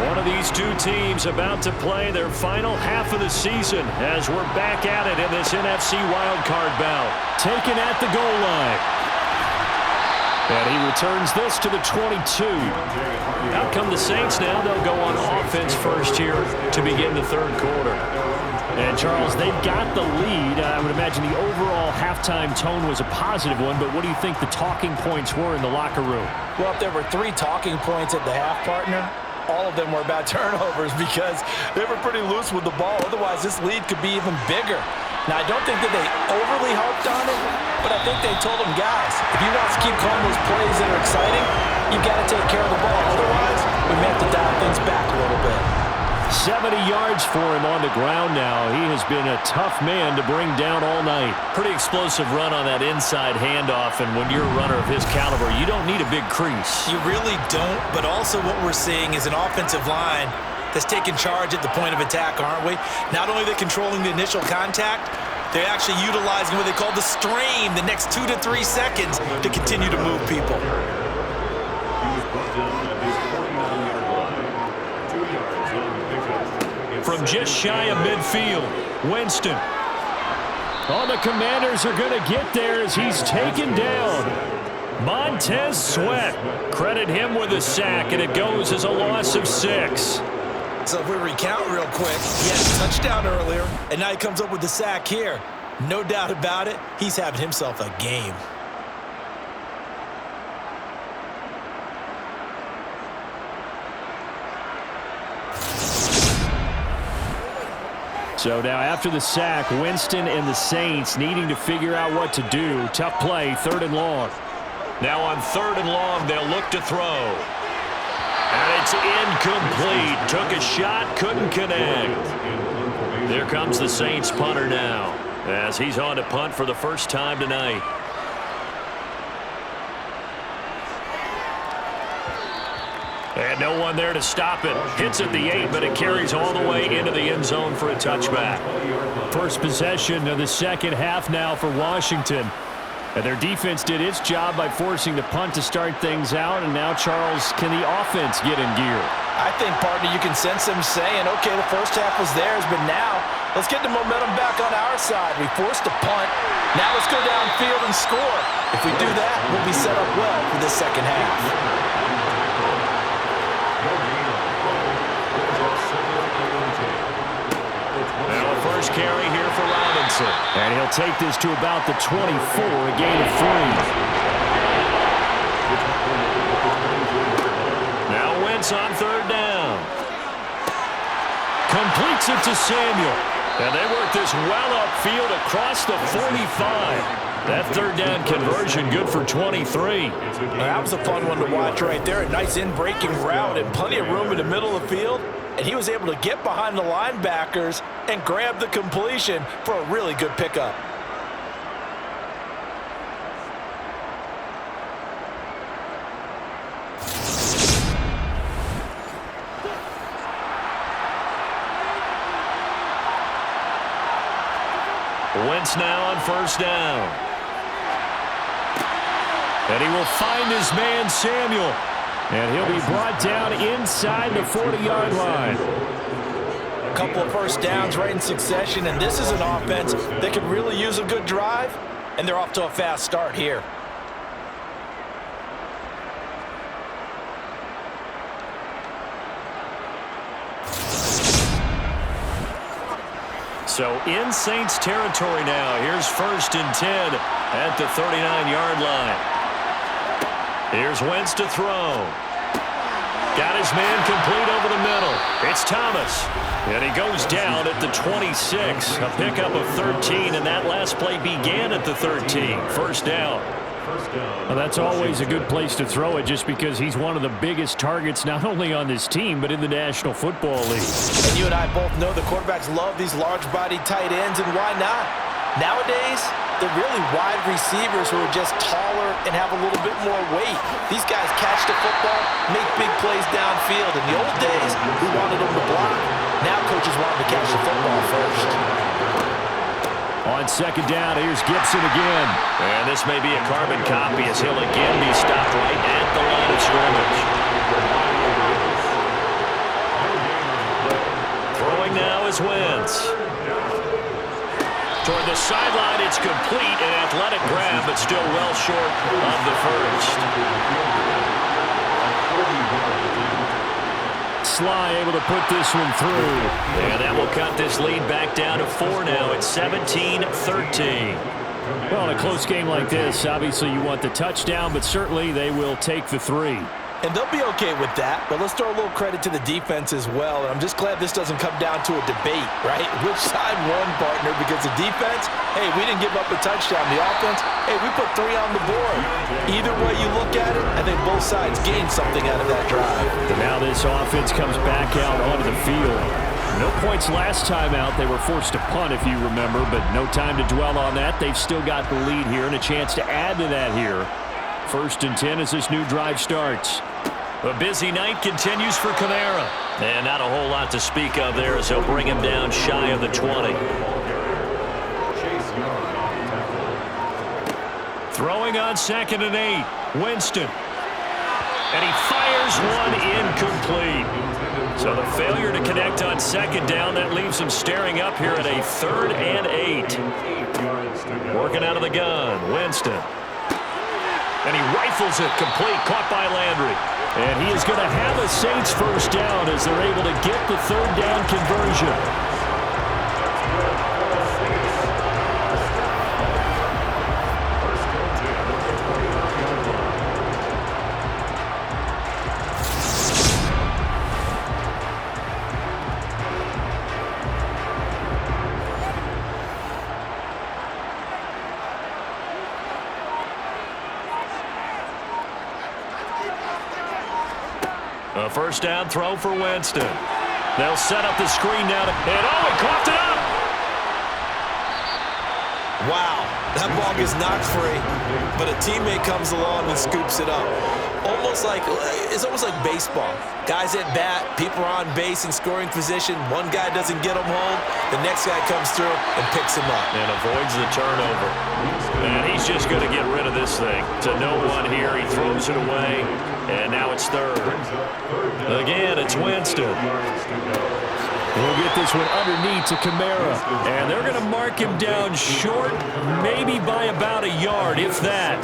One of these two teams about to play their final half of the season as we're back at it in this NFC Wildcard bout. Taken at the goal line. And he returns this to the 22. Out come the Saints now. They'll go on offense first here to begin the third quarter. And, Charles, they've got the lead. I would imagine the overall halftime tone was a positive one, but what do you think the talking points were in the locker room? Well, if there were 3 talking points at the half, partner, all of them were about turnovers because they were pretty loose with the ball. Otherwise, this lead could be even bigger. Now, I don't think that they overly harped on it, but I think they told them, guys, if you want to keep calling those plays that are exciting, you've got to take care of the ball. Otherwise, we may have to dial things back a little bit. 70 yards for him on the ground now. He has been a tough man to bring down all night. Pretty explosive run on that inside handoff, and when you're a runner of his caliber, you don't need a big crease. You really don't, but also what we're seeing is an offensive line that's taking charge at the point of attack, aren't we? Not only are they controlling the initial contact, they're actually utilizing what they call the stream, the next 2 to 3 seconds, to continue to move people. From just shy of midfield, Winston. Oh, the Commanders are going to get there as he's taken down. Montez Sweat. Credit him with a sack, and it goes as a loss of 6. So if we recount real quick, he had a touchdown earlier, and now he comes up with the sack here. No doubt about it, he's having himself a game. So now after the sack, Winston and the Saints needing to figure out what to do. Tough play, 3rd and long. Now on 3rd and long, they'll look to throw. And it's incomplete. Took a shot, couldn't connect. There comes the Saints punter now as he's on to punt for the first time tonight. And no one there to stop it. Hits at the 8, but it carries all the way into the end zone for a touchback. First possession of the second half now for Washington. And their defense did its job by forcing the punt to start things out. And now, Charles, can the offense get in gear? I think, partner, you can sense them saying, okay, the first half was theirs, but now let's get the momentum back on our side. We forced a punt. Now let's go downfield and score. If we do that, we'll be set up well for the second half. Now a first carry here for Robinson. And he'll take this to about the 24, a gain of 3. Now Wentz on 3rd down. Completes it to Samuel. And they work this well upfield across the 45. That 3rd down conversion good for 23. That was a fun one to watch right there. A nice in-breaking route and plenty of room in the middle of the field. And he was able to get behind the linebackers and grab the completion for a really good pickup. Wentz now on 1st down. And he will find his man, Samuel. And he'll be brought down inside the 40-yard line. A couple of first downs right in succession, and this is an offense that could really use a good drive, and they're off to a fast start here. So in Saints territory now. Here's 1st and 10 at the 39-yard line. Here's Wentz to throw. Got his man complete over the middle. It's Thomas. And he goes down at the 26. A pickup of 13, and that last play began at the 13. 1st down. Well, that's always a good place to throw it just because he's one of the biggest targets not only on this team but in the National Football League. And you and I both know the quarterbacks love these large-bodied tight ends, and why not? Nowadays, they're really wide receivers who are just taller and have a little bit more weight. These guys catch the football, make big plays downfield. In the old days, we wanted them to block. Now coaches want them to catch the football first. On 2nd down, here's Gibson again. And this may be a carbon copy as he'll again be stopped right at the line of scrimmage. It's complete, an athletic grab, but still well short of the first. Sly able to put this one through. And that will cut this lead back down to 4 now. It's 17-13. Well, in a close game like this, obviously you want the touchdown, but certainly they will take the 3. And they'll be okay with that, but let's throw a little credit to the defense as well. And I'm just glad this doesn't come down to a debate, right? Which side won, partner? Because the defense, hey, we didn't give up a touchdown. The offense, hey, we put 3 on the board. Either way you look at it, I think both sides gained something out of that drive. And now this offense comes back out onto the field. No points last time out. They were forced to punt, if you remember, but no time to dwell on that. They've still got the lead here and a chance to add to that here. 1st and 10 as this new drive starts. A busy night continues for Kamara. And not a whole lot to speak of there as he'll bring him down shy of the 20. Throwing on 2nd and 8. Winston. And he fires one incomplete. So the failure to connect on 2nd down, that leaves him staring up here at a 3rd and 8. Working out of the gun, Winston. And he rifles it complete, caught by Landry. And he is going to have a Saints first down as they're able to get the 3rd down conversion. A first down throw for Winston. They'll set up the screen now. And he coughed it up. Wow, that ball gets knocked free, but a teammate comes along and scoops it up. It's almost like baseball. Guys at bat, people are on base in scoring position. One guy doesn't get him home. The next guy comes through and picks him up. And avoids the turnover. And he's just going to get rid of this thing. To no one here. He throws it away. And now it's 3rd. Again, it's Winston. We'll get this one underneath to Kamara. And they're going to mark him down short, maybe by about a yard, if that.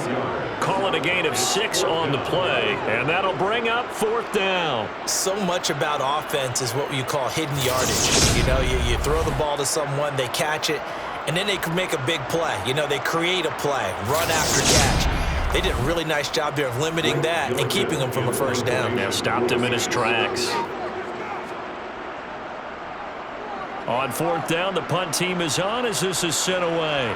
Call it a gain of 6 on the play. And that'll bring up 4th down. So much about offense is what you call hidden yardage. You know, you throw the ball to someone, they catch it, and then they can make a big play. You know, they create a play, run after catch. They did a really nice job there of limiting that and keeping him from a first down. Yeah, stopped him in his tracks. On 4th down, the punt team is on as this is sent away.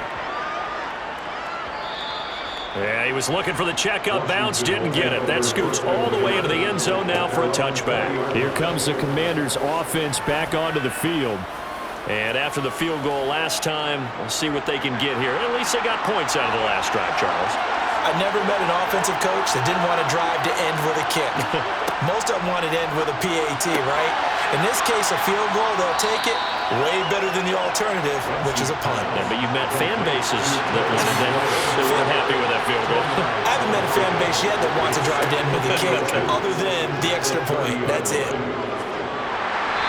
Yeah, he was looking for the checkup bounce, didn't get it. That scoots all the way into the end zone now for a touchback. Here comes the Commanders' offense back onto the field. And after the field goal last time, we'll see what they can get here. At least they got points out of the last drive, Charles. I never met an offensive coach that didn't want to drive to end with a kick. Most of them wanted to end with a PAT, right? In this case, a field goal, they'll take it. Way better than the alternative, which is a punt. Yeah, but you've met fan bases that weren't happy with that field goal. I haven't met a fan base yet that wants to drive to end with a kick, other than the extra point. That's it.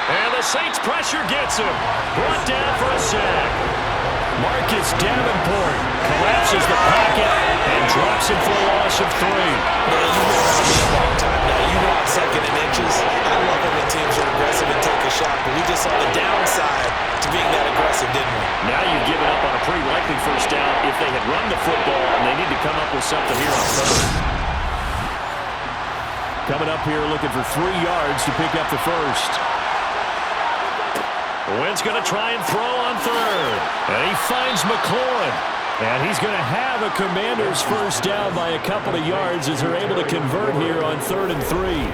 And the Saints pressure gets him. Brought down for a sack. Marcus Davenport collapses the pocket and drops him for a loss of 3. Now, you've been around me a long time now. You know I'm 2nd in inches. I love it when teams are aggressive and take a shot, but we just saw the downside to being that aggressive, didn't we? Now you've given up on a pretty likely first down if they had run the football, and they need to come up with something here on 3rd. Coming up here looking for 3 yards to pick up the first. Wynn's going to try and throw on 3rd. And he finds McLaurin. And he's going to have a Commanders first down by a couple of yards as they're able to convert here on 3rd and 3.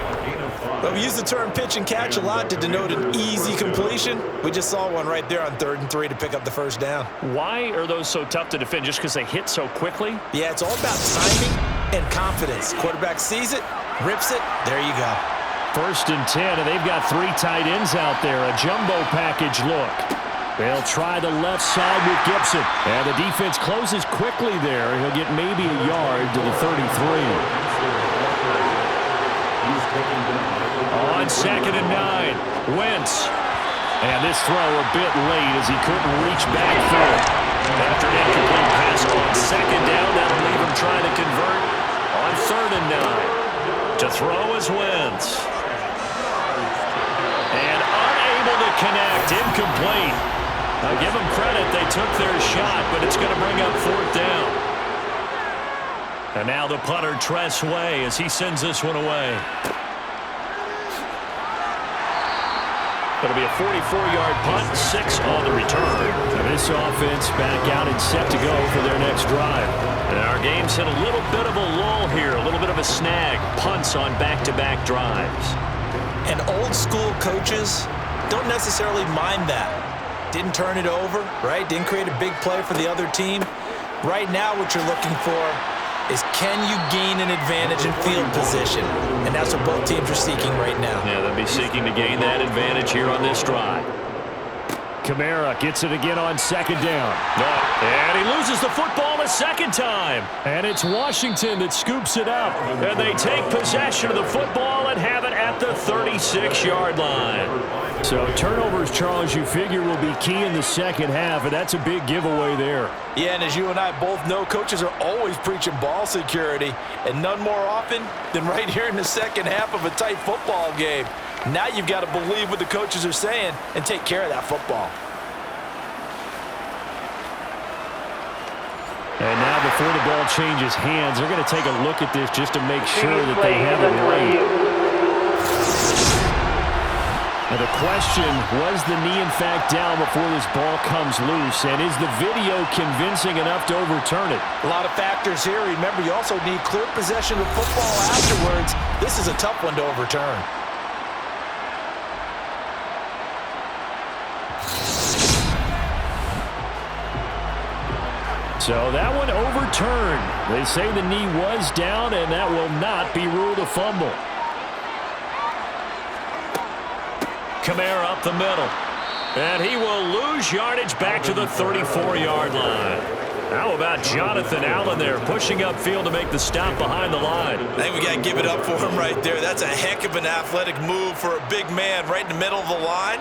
Well, we use the term pitch and catch a lot to denote an easy completion. We just saw one right there on 3rd and 3 to pick up the first down. Why are those so tough to defend? Just because they hit so quickly? Yeah, it's all about timing and confidence. Quarterback sees it, rips it, there you go. 1st and 10, and they've got 3 tight ends out there. A jumbo package look. They'll try the left side with Gibson. And the defense closes quickly there. He'll get maybe a yard to the 33. On 2nd and 9, Wentz. And this throw a bit late as he couldn't reach back through it. After an incomplete pass on second down, that'll leave him trying to convert on 3rd and 9. To throw is Wentz. And unable to connect. Incomplete. Now give them credit. They took their shot, but it's going to bring up 4th down. And now the punter, Tress Way, as he sends this one away. It'll be a 44-yard punt, 6 on the return. And this offense back out and set to go for their next drive. And our game's hit a little bit of a lull here, a little bit of a snag. Punts on back-to-back drives. And old-school coaches don't necessarily mind that. Didn't turn it over, right? Didn't create a big play for the other team. Right now what you're looking for is can you gain an advantage in field position? And that's what both teams are seeking right now. Yeah, they'll be seeking to gain that advantage here on this drive. Kamara gets it again on 2nd down. And he loses the football a second time. And it's Washington that scoops it up. And they take possession of the football and have it at the 36-yard line. So turnovers, Charles, you figure will be key in the second half, and that's a big giveaway there. Yeah, and as you and I both know, coaches are always preaching ball security, and none more often than right here in the second half of a tight football game. Now you've got to believe what the coaches are saying and take care of that football. And now before the ball changes hands, they're going to take a look at this just to make sure that they have it right. And the question, was the knee in fact down before this ball comes loose? And is the video convincing enough to overturn it? A lot of factors here. Remember, you also need clear possession of football afterwards. This is a tough one to overturn. So that one overturned. They say the knee was down, and that will not be ruled a fumble. Kamara up the middle. And he will lose yardage back to the 34-yard line. How about Jonathan Allen there pushing upfield to make the stop behind the line? I think we got to give it up for him right there. That's a heck of an athletic move for a big man right in the middle of the line.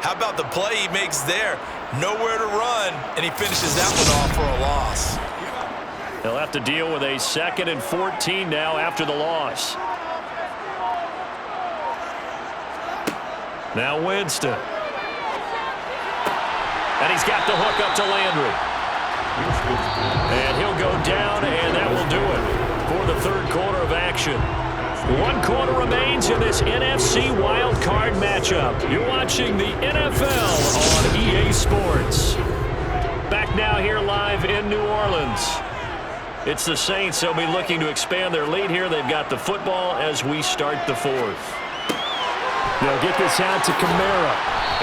How about the play he makes there? Nowhere to run, and he finishes that one off for a loss. He'll have to deal with a 2nd and 14 now after the loss. Now Winston. And he's got the hook up to Landry. And he'll go down, and that will do it for the 3rd quarter of action. 1 quarter remains in this NFC Wildcard matchup. You're watching the NFL on EA Sports. Back now here live in New Orleans. It's the Saints. They'll be looking to expand their lead here. They've got the football as we start the 4th. They'll get this out to Kamara.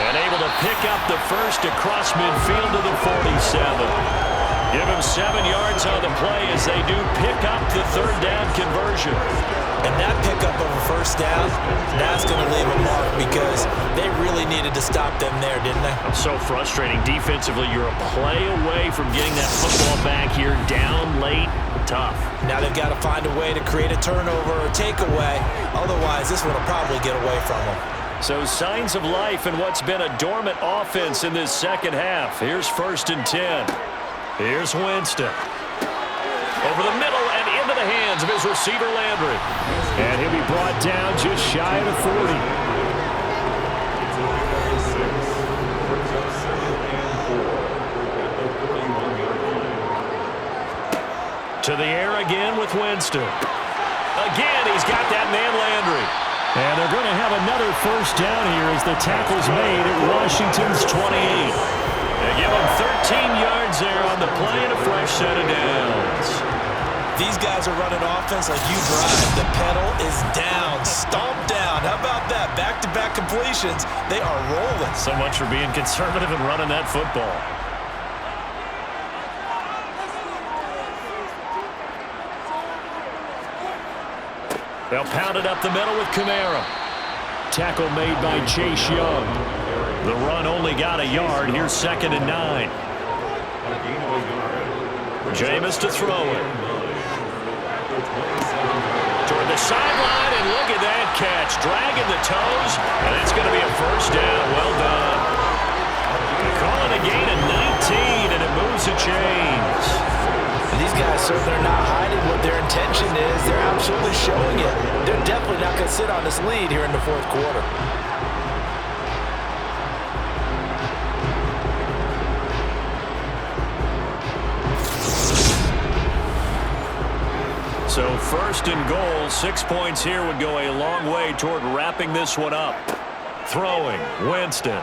And able to pick up the first across midfield to the 47. Give him 7 yards on the play as they do pick up the 3rd down conversion. And that pickup of a 1st down, that's going to leave a mark because they really needed to stop them there, didn't they? So frustrating. Defensively, you're a play away from getting that football back here down late. Tough. Now they've got to find a way to create a turnover or takeaway. Otherwise, this one will probably get away from them. So signs of life in what's been a dormant offense in this second half. Here's 1st and 10. Here's Winston. Over the middle and into the hands of his receiver, Landry. And he'll be brought down just shy of the 40. To the air again with Winston. Again, he's got that man Landry. And they're going to have another 1st down here as the tackle's made at Washington's 28. They give him 13 yards there on the play and a fresh set of downs. These guys are running offense like you drive. The pedal is down, stomp down. How about that? Back-to-back completions. They are rolling. So much for being conservative and running that football. They'll pound it up the middle with Kamara. Tackle made by Chase Young. The run only got a yard. Here's 2nd and 9. Jameis to throw it. Toward the sideline, and look at that catch. Dragging the toes, and it's going to be a 1st down. Well done. Calling a gain of 19, and it moves the chains. And these guys certainly are not hiding what their intention is. They're absolutely showing it. They're definitely not going to sit on this lead here in the fourth quarter. So first and goal, 6 points here would go a long way toward wrapping this one up. Throwing, Winston.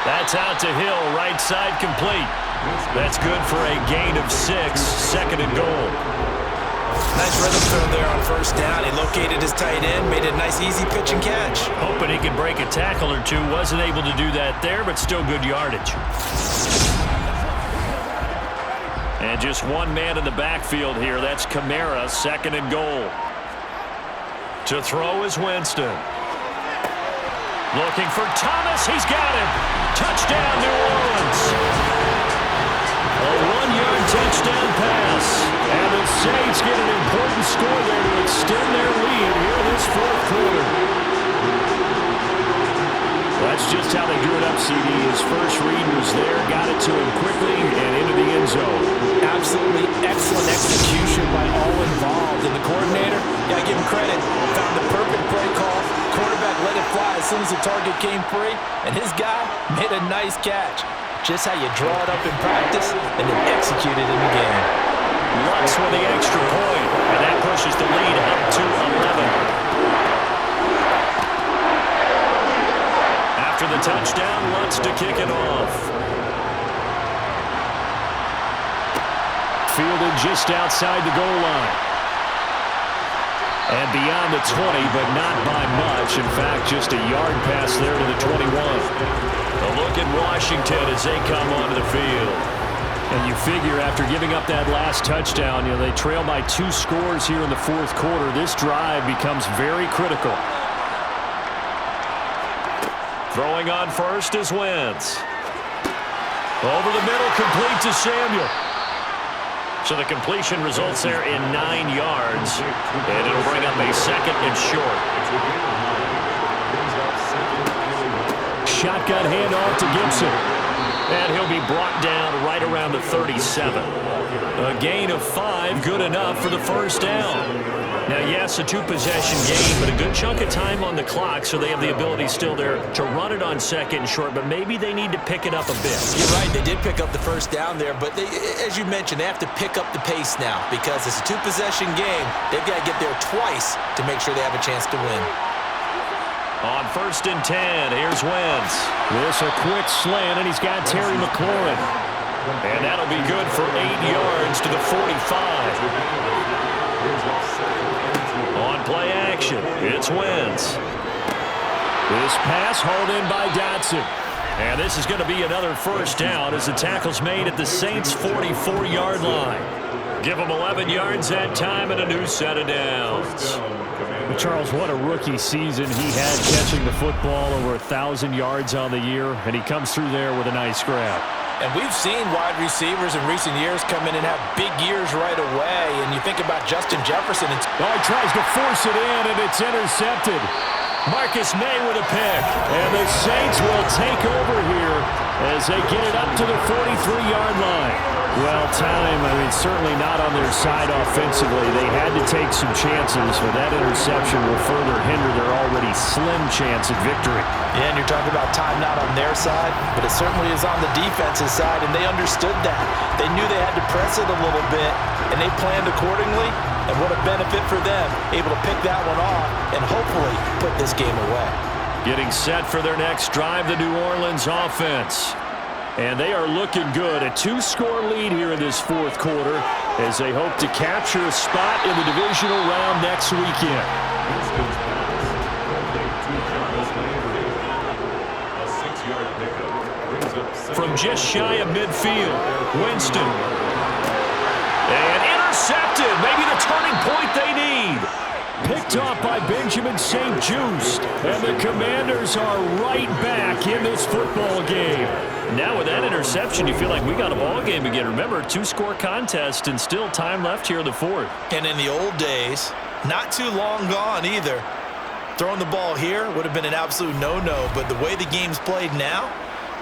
That's out to Hill, right side complete. That's good for a gain of 6, second and goal. Nice rhythm throw there on first down. He located his tight end, made a nice easy pitch and catch. Hoping he could break a tackle or two. Wasn't able to do that there, but still good yardage. And just one man in the backfield here. That's Kamara, second and goal. To throw is Winston. Looking for Thomas. He's got him. Touchdown, New Orleans. A 1-yard touchdown pass. And the Saints get an important score there to extend their lead here this fourth quarter. That's just how they drew it up, CD. His first read was there, got it to him quickly, and into the end zone. Absolutely excellent execution by all involved. And the coordinator, got to give him credit, found the perfect play call. Quarterback let it fly as soon as the target came free, and his guy made a nice catch. Just how you draw it up in practice and then execute it in the game. Lutz with the extra point, and that pushes the lead up to 11. After the touchdown, Lutz to kick it off. Fielded just outside the goal line. And beyond the 20, but not by much. In fact, just a yard pass there to the 21. A look at Washington as they come onto the field. And you figure after giving up that last touchdown, they trail by 2 scores here in the fourth quarter. This drive becomes very critical. Throwing on first is Wentz. Over the middle, complete to Samuel. So the completion results there in 9 yards. And it'll bring up a second and short. Shotgun handoff to Gibson. And he'll be brought down right around the 37. A gain of 5, good enough for the first down. Now, yes, a 2-possession game, but a good chunk of time on the clock, so they have the ability still there to run it on second and short, but maybe they need to pick it up a bit. You're right, they did pick up the first down there, but as you mentioned, they have to pick up the pace now because it's a 2-possession game. They've got to get there twice to make sure they have a chance to win. On first and 10, here's Wentz. This a quick slant, and he's got Terry McLaurin. And that'll be good for 8 yards to the 45. On play action, it's Wentz. This pass hauled in by Dotson. And this is going to be another first down as the tackle's made at the Saints' 44-yard line. Give them 11 yards that time and a new set of downs. But Charles, what a rookie season he had catching the football, over 1,000 yards on the year, and he comes through there with a nice grab. And we've seen wide receivers in recent years come in and have big years right away. And you think about Justin Jefferson. He tries to force it in, and it's intercepted. Marcus May with a pick. And the Saints will take over here as they get it up to the 43-yard line. Well, time, certainly not on their side offensively. They had to take some chances, but that interception will further hinder their already slim chance at victory. Yeah, and you're talking about time not on their side, but it certainly is on the defense's side, and they understood that. They knew they had to press it a little bit, and they planned accordingly, and what a benefit for them, able to pick that one off and hopefully put this game away. Getting set for their next drive, the New Orleans offense. And they are looking good. A 2-score lead here in this fourth quarter as they hope to capture a spot in the divisional round next weekend. From just shy of midfield, Winston. And intercepted. Maybe the turning point they need. Picked off by Benjamin St-Juste. And the Commanders are right back in this football game. Now with that interception, you feel like we got a ball game again. Remember, 2-score contest and still time left here in the fourth. And in the old days, not too long gone either. Throwing the ball here would have been an absolute no-no, but the way the game's played now,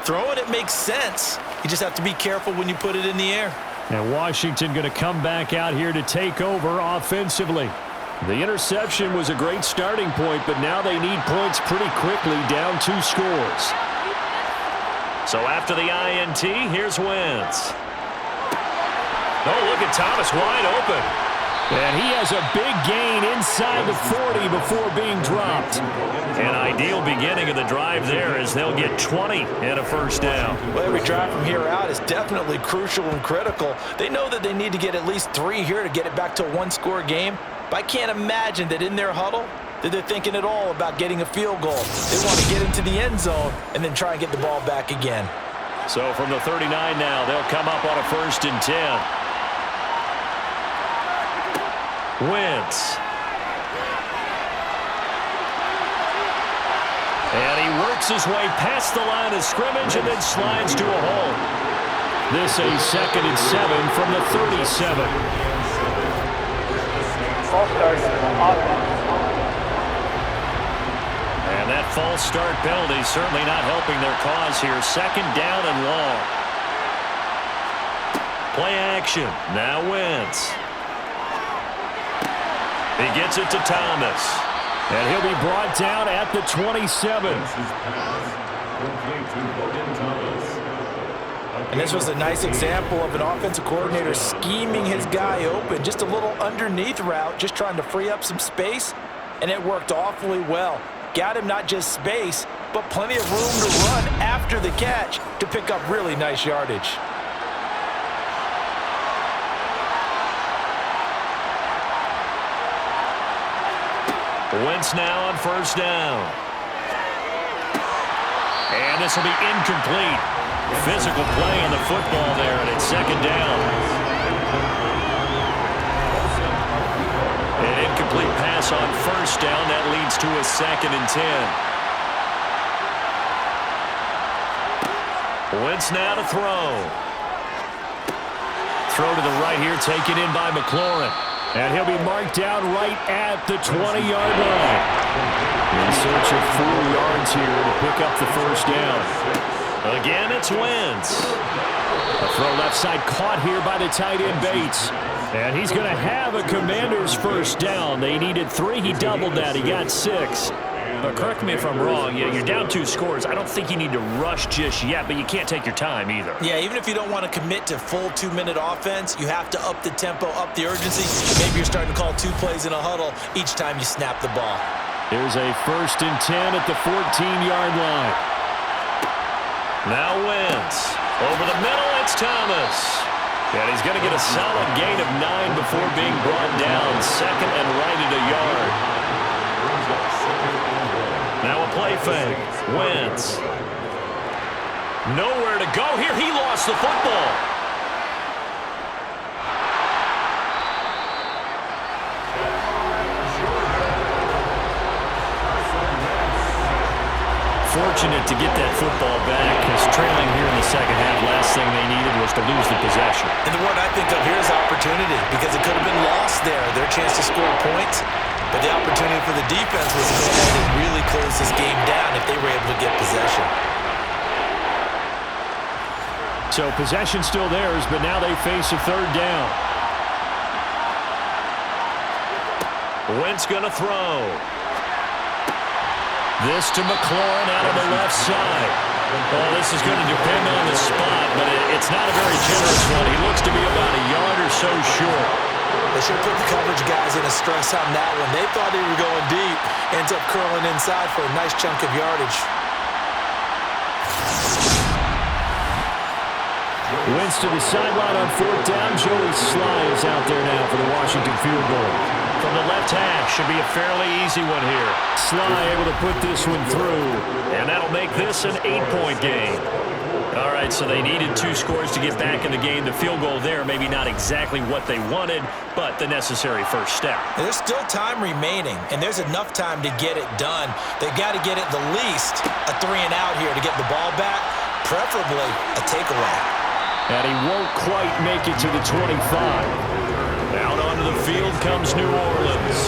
throwing it makes sense. You just have to be careful when you put it in the air. And Washington going to come back out here to take over offensively. The interception was a great starting point, but now they need points pretty quickly, down 2 scores. So after the INT, here's Wentz. Oh, look at Thomas wide open. And he has a big gain inside the 40 before being dropped. An ideal beginning of the drive there as they'll get 20 and a first down. Well, every drive from here out is definitely crucial and critical. They know that they need to get at least 3 here to get it back to a 1-score game. But I can't imagine that in their huddle that they're thinking at all about getting a field goal. They want to get into the end zone and then try and get the ball back again. So from the 39 now, they'll come up on a 1st and 10. Wentz. And he works his way past the line of scrimmage and then slides to a hole. This a 2nd and 7 from the 37. And that false start penalty certainly not helping their cause here. 2nd down and long. Play action. Now Wentz. He gets it to Thomas. And he'll be brought down at the 27. And this was a nice example of an offensive coordinator scheming his guy open. Just a little underneath route, just trying to free up some space. And it worked awfully well. Got him not just space, but plenty of room to run after the catch to pick up really nice yardage. Wentz now on 1st down. And this will be incomplete. Physical play on the football there, and it's 2nd down. An incomplete pass on 1st down. That leads to a 2nd and 10. Wentz now to throw. Throw to the right here, taken in by McLaurin. And he'll be marked down right at the 20-yard line. In search of 4 yards here to pick up the 1st down. Again, it's Wentz. A throw left side caught here by the tight end Bates. And he's going to have a Commander's 1st down. They needed 3. He doubled that. He got 6. But correct me if I'm wrong. You're down 2 scores. I don't think you need to rush just yet, but you can't take your time either. Yeah, even if you don't want to commit to full 2-minute offense, you have to up the tempo, up the urgency. Maybe you're starting to call 2 plays in a huddle each time you snap the ball. Here's a 1st and 10 at the 14-yard line. Now Wentz. Over the middle, it's Thomas. And he's going to get a solid gain of 9 before being brought down. 2nd and right at a yard. Now a play fake. Wentz. Nowhere to go here. He lost the football. Fortunate to get that football back, because trailing here in the 2nd half, last thing they needed was to lose the possession. And the word I think of here is opportunity, because it could have been lost there. Their chance to score points. But the opportunity for the defense was to go ahead and really close this game down if they were able to get possession. So possession still theirs, but now they face a 3rd down. Wentz going to throw. This to McLaurin out on the left side. Well, this is going to depend on the spot, but it's not a very generous one. He looks to be about a yard or so short. They should put the coverage guys in a stress on that one. They thought they were going deep. Ends up curling inside for a nice chunk of yardage. Wentz to the sideline on 4th down. Joey Sly is out there now for the Washington field goal. From the left hash, should be a fairly easy one here. Sly able to put this one through. And that'll make this an 8-point game. All right, so they needed 2 scores to get back in the game. The field goal there, maybe not exactly what they wanted, but the necessary first step. There's still time remaining, and there's enough time to get it done. They've got to get at the least a 3-and-out here to get the ball back, preferably a takeaway. And he won't quite make it to the 25. Out onto the field comes New Orleans.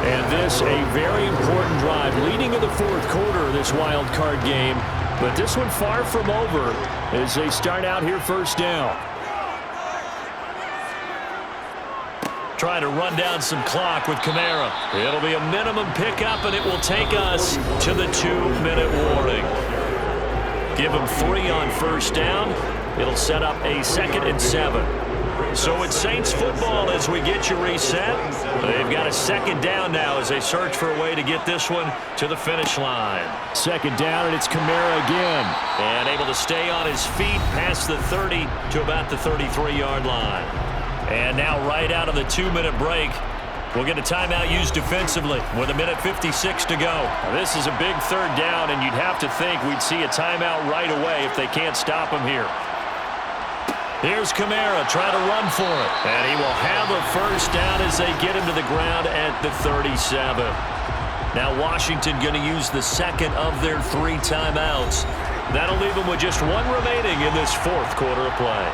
And this a very important drive leading in the fourth quarter of this wild card game. But this one far from over as they start out here first down. Trying to run down some clock with Kamara. It'll be a minimum pickup, and it will take us to the 2-minute warning. Give them 3 on first down. It'll set up a 2nd and 7. So it's Saints football as we get you reset. They've got a 2nd down now as they search for a way to get this one to the finish line. 2nd down, and it's Kamara again. And able to stay on his feet past the 30 to about the 33-yard line. And now right out of the 2-minute break, we'll get a timeout used defensively with 1:56 to go. Now, this is a big 3rd down, and you'd have to think we'd see a timeout right away if they can't stop him here. Here's Kamara trying to run for it. And he will have a first down as they get him to the ground at the 37. Now Washington going to use the 2nd of their 3 timeouts. That'll leave them with just 1 remaining in this 4th quarter of play.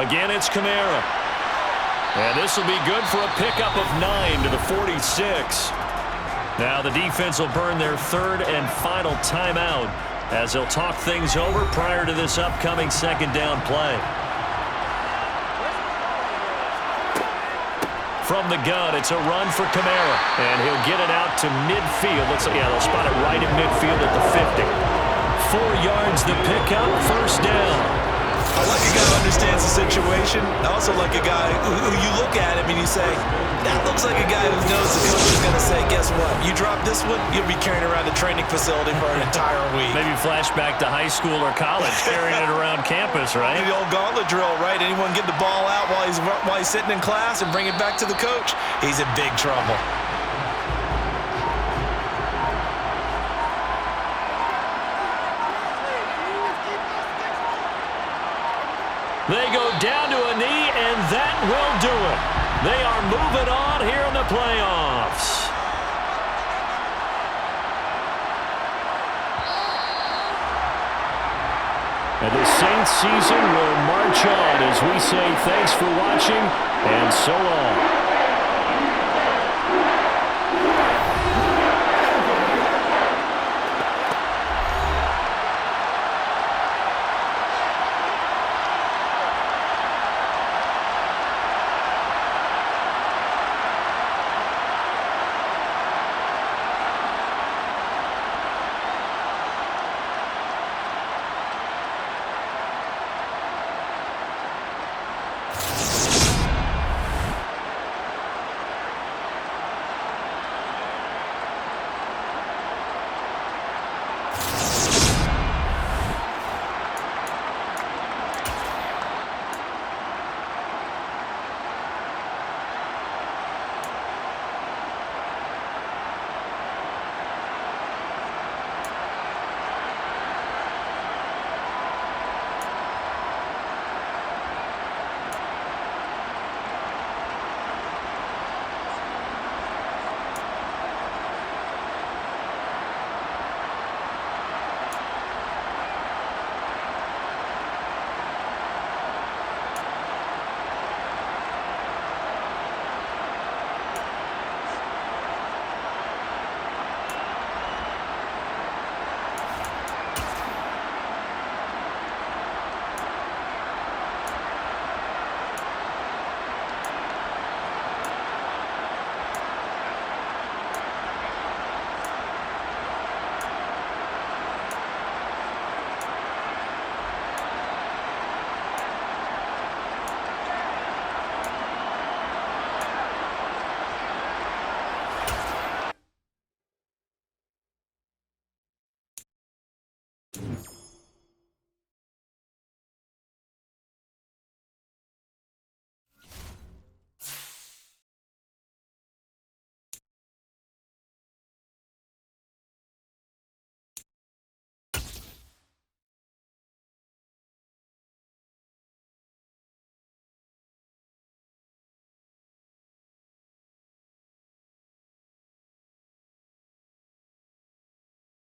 Again, it's Kamara. And this will be good for a pickup of 9 to the 46. Now the defense will burn their 3rd and final timeout as they'll talk things over prior to this upcoming 2nd down play. From the gun, it's a run for Kamara. And he'll get it out to midfield. Looks like, yeah, they'll spot it right in midfield at the 50. 4 yards the pickup, first down. I like a guy who understands the situation. I also like a guy who you look at him and you say, that looks like a guy who knows the coach is going to say, guess what? You drop this one, you'll be carrying around the training facility for an entire week. Maybe flashback to high school or college, carrying it around campus, right? The old gauntlet drill, right? Anyone get the ball out while he's sitting in class and bring it back to the coach? He's in big trouble. They go down to a knee, and that will do it. They are moving on here in the playoffs. And the Saints season will march on as we say thanks for watching and so long.